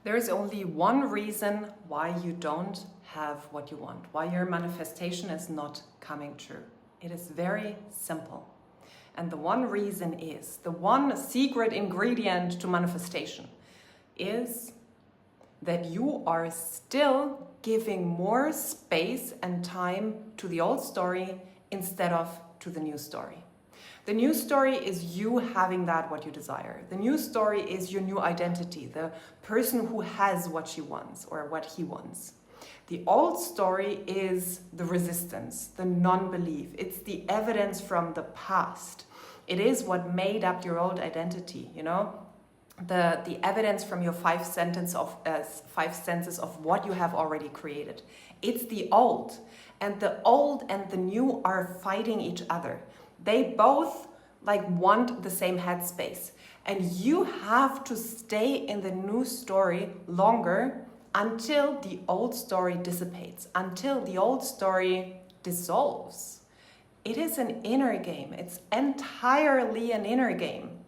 There is only one reason why you don't have what you want, why your manifestation is not coming true. It is very simple. And the one reason is, the one secret ingredient to manifestation is that you are still giving more space and time to the old story instead of to the new story. The new story is you having that what you desire. The new story is your new identity, the person who has what she wants or what he wants. The old story is the resistance, the non-belief. It's the evidence from the past. It is what made up your old identity, you know? The evidence from your five senses of what you have already created. It's the old. And the old and the new are fighting each other. They both want the same headspace. And you have to stay in the new story longer until the old story dissipates, until the old story dissolves. It is an inner game. It's entirely an inner game.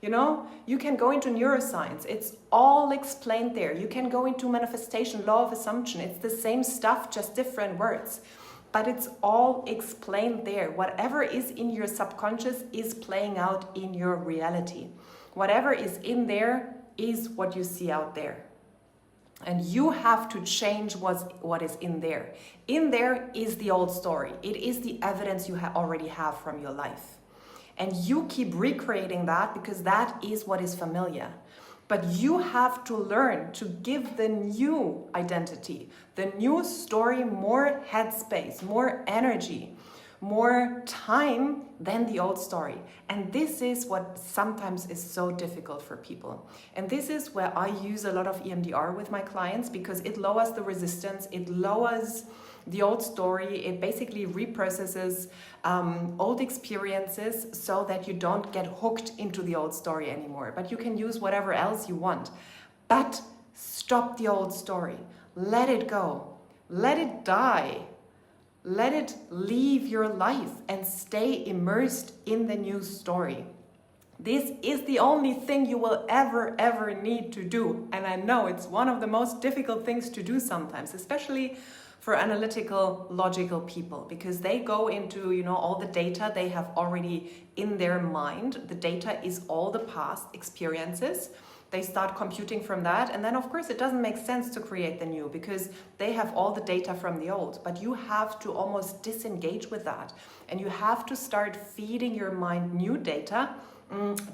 You know, you can go into neuroscience. It's all explained there. You can go into manifestation, law of assumption. It's the same stuff, just different words. But it's all explained there. Whatever is in your subconscious is playing out in your reality. Whatever is in there is what you see out there. And you have to change what is in there. In there is the old story. It is the evidence you already have from your life. And you keep recreating that because that is what is familiar. But you have to learn to give the new identity, the new story, more headspace, more energy, more time than the old story. And this is what sometimes is so difficult for people. And this is where I use a lot of EMDR with my clients because it lowers the resistance, it lowers the old story, it basically reprocesses old experiences so that you don't get hooked into the old story anymore. But you can use whatever else you want. But stop the old story. Let it go. Let it die. Let it leave your life and stay immersed in the new story. This is the only thing you will ever need to do. And I know it's one of the most difficult things to do sometimes, especially for analytical, logical people, because they go into, you know, all the data they have already in their mind. The data is all the past experiences. They start computing from that, and then of course it doesn't make sense to create the new because they have all the data from the old. But you have to almost disengage with that, and you have to start feeding your mind new data,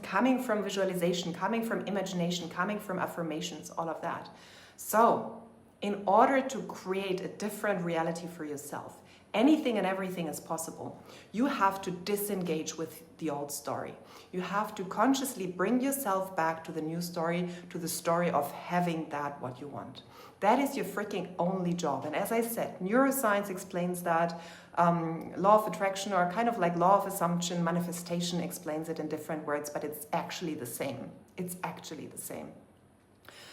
coming from visualization, coming from imagination, coming from affirmations, all of that. So in order to create a different reality for yourself, anything and everything is possible. You have to disengage with the old story. You have to consciously bring yourself back to the new story, to the story of having that what you want. That is your freaking only job. And as I said, neuroscience explains that. Law of attraction, or kind of like law of assumption, manifestation explains it in different words, but it's actually the same. It's actually the same.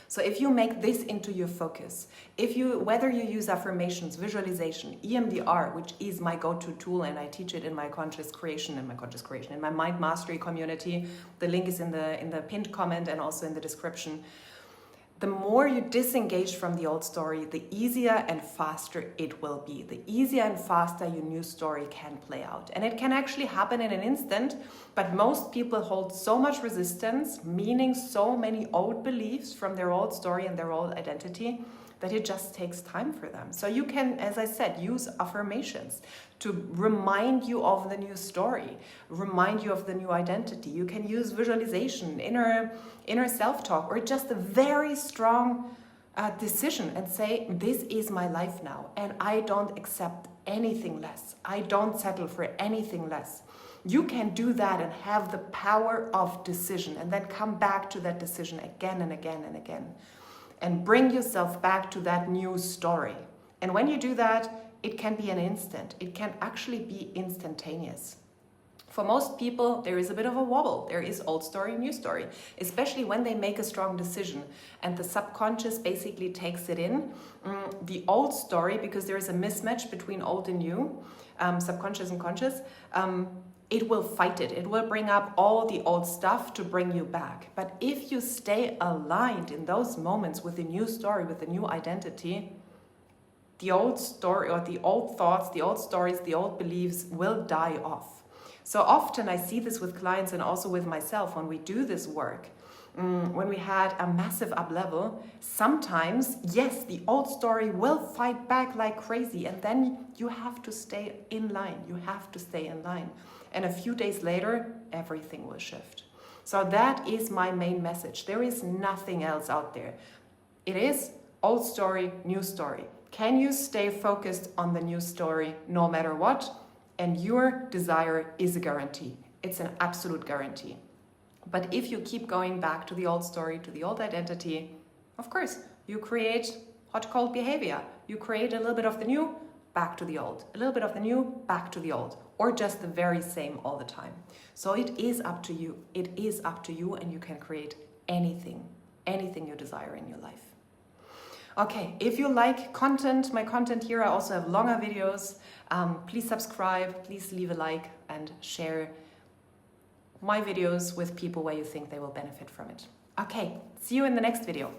So if you make this into your focus, whether you use affirmations, visualization, EMDR, which is my go-to tool, and I teach it in my in my mind mastery community. The link is in the pinned comment and also in the description. The more you disengage from the old story, the easier and faster it will be. The easier and faster your new story can play out. And it can actually happen in an instant, but most people hold so much resistance, meaning so many old beliefs from their old story and their old identity, that it just takes time for them. So you can, as I said, use affirmations to remind you of the new story, remind you of the new identity. You can use visualization, inner self-talk, or just a very strong decision and say, this is my life now, and I don't accept anything less. I don't settle for anything less. You can do that and have the power of decision, and then come back to that decision again and again and again. And bring yourself back to that new story. And when you do that, it can be an instant. It can actually be instantaneous. For most people, there is a bit of a wobble. There is old story, new story, especially when they make a strong decision and the subconscious basically takes it in. The old story, because there is a mismatch between old and new, subconscious and conscious, it will fight it. It will bring up all the old stuff to bring you back. But if you stay aligned in those moments with the new story, with the new identity, the old story or the old thoughts, the old stories, the old beliefs will die off. So often I see this with clients and also with myself when we do this work. When we had a massive up level, sometimes, yes, the old story will fight back like crazy, and then you have to stay in line. You have to stay in line. And a few days later, everything will shift. So that is my main message. There is nothing else out there. It is old story, new story. Can you stay focused on the new story no matter what? And your desire is a guarantee. It's an absolute guarantee. But if you keep going back to the old story, to the old identity, of course, you create hot-cold behavior. You create a little bit of the new, back to the old. A little bit of the new, back to the old. Or just the very same all the time. So it is up to you. It is up to you, and you can create anything you desire in your life. Okay, if you like my content here, I also have longer videos. Please subscribe, please leave a like, and share my videos with people where you think they will benefit from it. Okay, see you in the next video.